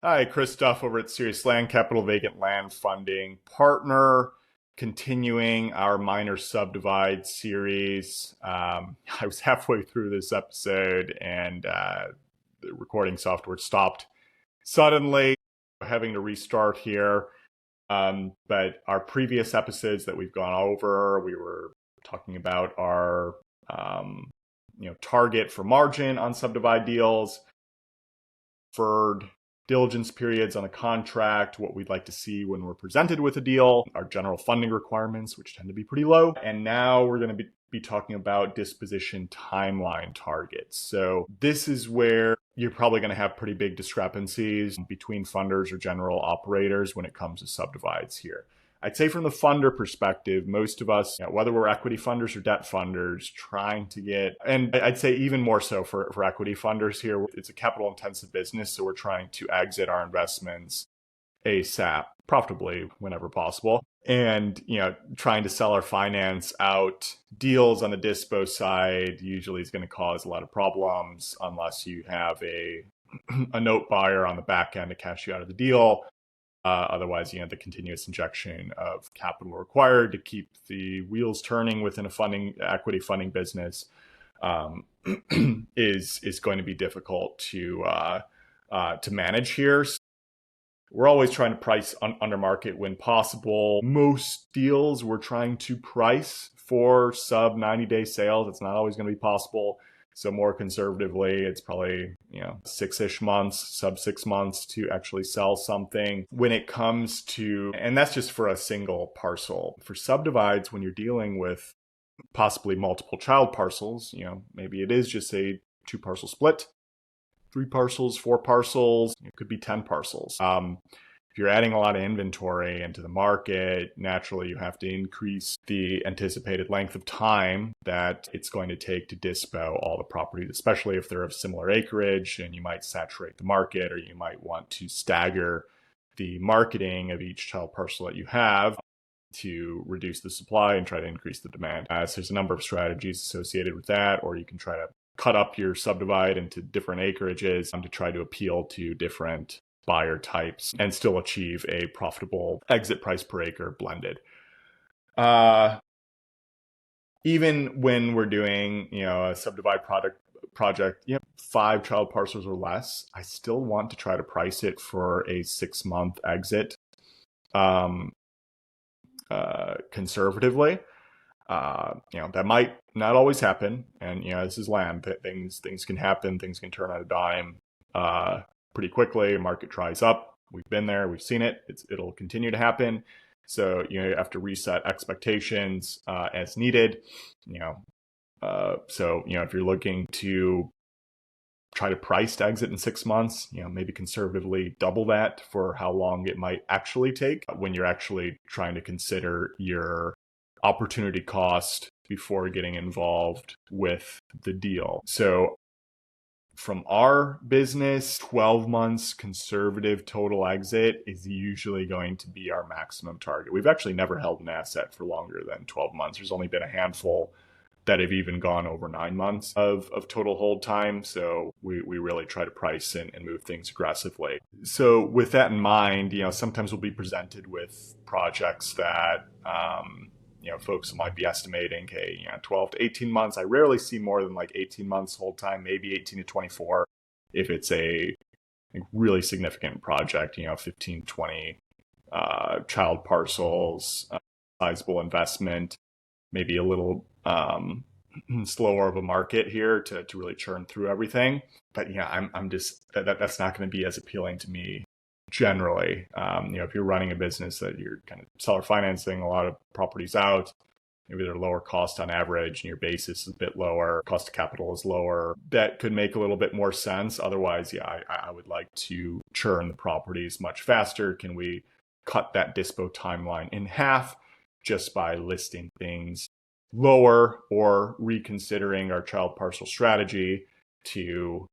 Hi, Chris Duff over at Serious Land Capital Vacant Land Funding Partner, continuing our minor Subdivide series. I was halfway through this episode and the recording software stopped suddenly, having to restart here. But our previous episodes that we've gone over, we were talking about our target for margin on Subdivide deals, deferred diligence periods on a contract, what we'd like to see when we're presented with a deal, our general funding requirements, which tend to be pretty low. And now we're going to be talking about disposition timeline targets. So this is where you're probably going to have pretty big discrepancies between funders or general operators when it comes to subdivides here. I'd say from the funder perspective, most of us, whether we're equity funders or debt funders, trying to get, and I'd say even more so for equity funders here, it's a capital intensive business. So we're trying to exit our investments ASAP, profitably whenever possible. And, trying to sell or finance out deals on the dispo side usually is going to cause a lot of problems unless you have a note buyer on the back end to cash you out of the deal. Otherwise, the continuous injection of capital required to keep the wheels turning within a equity funding business is going to be difficult to manage here. So we're always trying to price under market when possible. Most deals we're trying to price for sub 90-day sales. It's not always going to be possible. So more conservatively, it's probably, 6-ish months, sub 6 months to actually sell something. When it comes to, and that's just for a single parcel. For subdivides, when you're dealing with possibly multiple child parcels, maybe it is just a 2-parcel split, 3 parcels, 4 parcels, it could be 10 parcels. If you're adding a lot of inventory into the market, naturally you have to increase the anticipated length of time that it's going to take to dispo all the properties, especially if they're of similar acreage, and you might saturate the market, or you might want to stagger the marketing of each child parcel that you have to reduce the supply and try to increase the demand. So there's a number of strategies associated with that, or you can try to cut up your subdivide into different acreages to try to appeal to different buyer types and still achieve a profitable exit price per acre blended. Even when we're doing, a subdivide project, 5 child parcels or less, I still want to try to price it for a 6-month exit conservatively. That might not always happen. And, this is land. Things can happen. Things can turn on a dime pretty quickly. Market dries up. We've been there. We've seen it. It'll continue to happen. So, you have to reset expectations as needed. If you're looking to try to price to exit in 6 months, maybe conservatively double that for how long it might actually take when you're actually trying to consider your opportunity cost before getting involved with the deal. So from our business, 12 months conservative total exit is usually going to be our maximum target. We've actually never held an asset for longer than 12 months. There's only been a handful that have even gone over 9 months of total hold time. So we really try to price and move things aggressively. So with that in mind, sometimes we'll be presented with projects that, folks might be estimating, 12 to 18 months. I rarely see more than 18 months hold time, maybe 18 to 24 if it's a really significant project, 15, 20 child parcels, sizable investment, maybe a little slower of a market here to really churn through everything. But I'm just, that's not going to be as appealing to me generally. If you're running a business that you're kind of seller financing a lot of properties out, maybe they're lower cost on average and your basis is a bit lower, cost of capital is lower, that could make a little bit more sense. Otherwise, I would like to churn the properties much faster. Can we cut that dispo timeline in half just by listing things lower or reconsidering our child parcel strategy to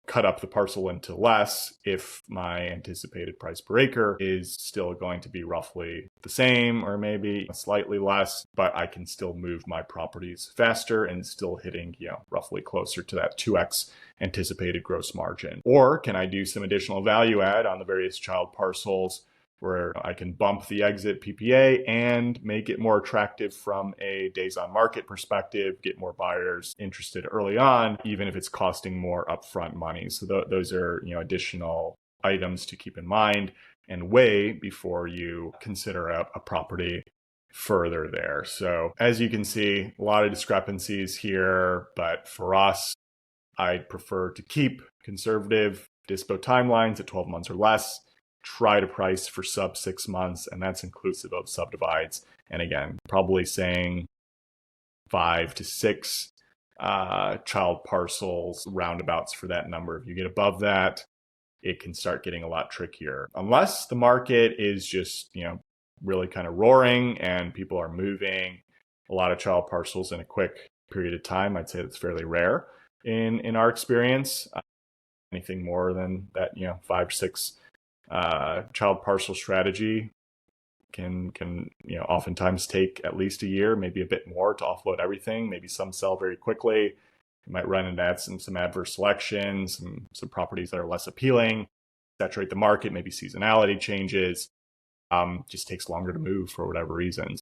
cut up the parcel into less if my anticipated price per acre is still going to be roughly the same or maybe slightly less, but I can still move my properties faster and still hitting, roughly closer to that 2x anticipated gross margin. Or can I do some additional value add on the various child parcels where I can bump the exit PPA and make it more attractive from a days on market perspective, get more buyers interested early on, even if it's costing more upfront money. So those are, additional items to keep in mind and weigh before you consider a property further there. So as you can see, a lot of discrepancies here, but for us, I'd prefer to keep conservative dispo timelines at 12 months or less. Try to price for sub 6 months, and that's inclusive of subdivides. And again, probably saying 5 to 6 child parcels, roundabouts for that number. If you get above that, it can start getting a lot trickier. Unless the market is just, really kind of roaring and people are moving a lot of child parcels in a quick period of time. I'd say that's fairly rare in our experience. Anything more than that, 5 or 6 child parcel strategy can oftentimes take at least a year, maybe a bit more to offload everything. Maybe some sell very quickly. You might run into some adverse selection, some properties that are less appealing, saturate the market, maybe seasonality changes. Just takes longer to move for whatever reasons.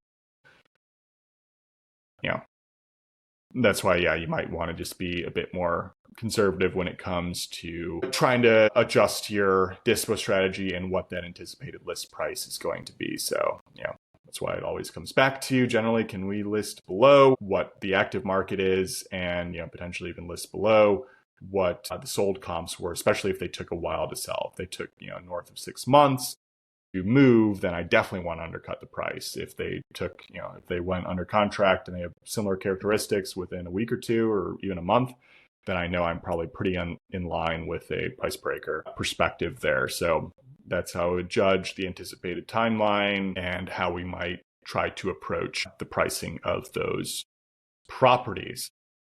That's why, you might want to just be a bit more conservative when it comes to trying to adjust your dispo strategy and what that anticipated list price is going to be. So, that's why it always comes back to generally, can we list below what the active market is and, potentially even list below what the sold comps were, especially if they took a while to sell. If they took, north of 6 months to move, then I definitely want to undercut the price. If they took, if they went under contract and they have similar characteristics within a week or two or even a month, then I know I'm probably pretty in line with a price per acre perspective there. So that's how I would judge the anticipated timeline and how we might try to approach the pricing of those properties.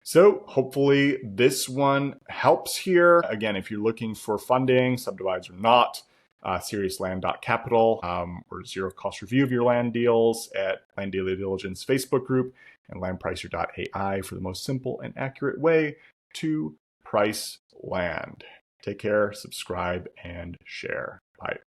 So hopefully this one helps here. Again, if you're looking for funding, Subdivides or not, seriousland.capital or zero cost review of your land deals at Land Daily Diligence Facebook group, and landpricer.ai for the most simple and accurate way to price land. Take care, subscribe, and share. Bye.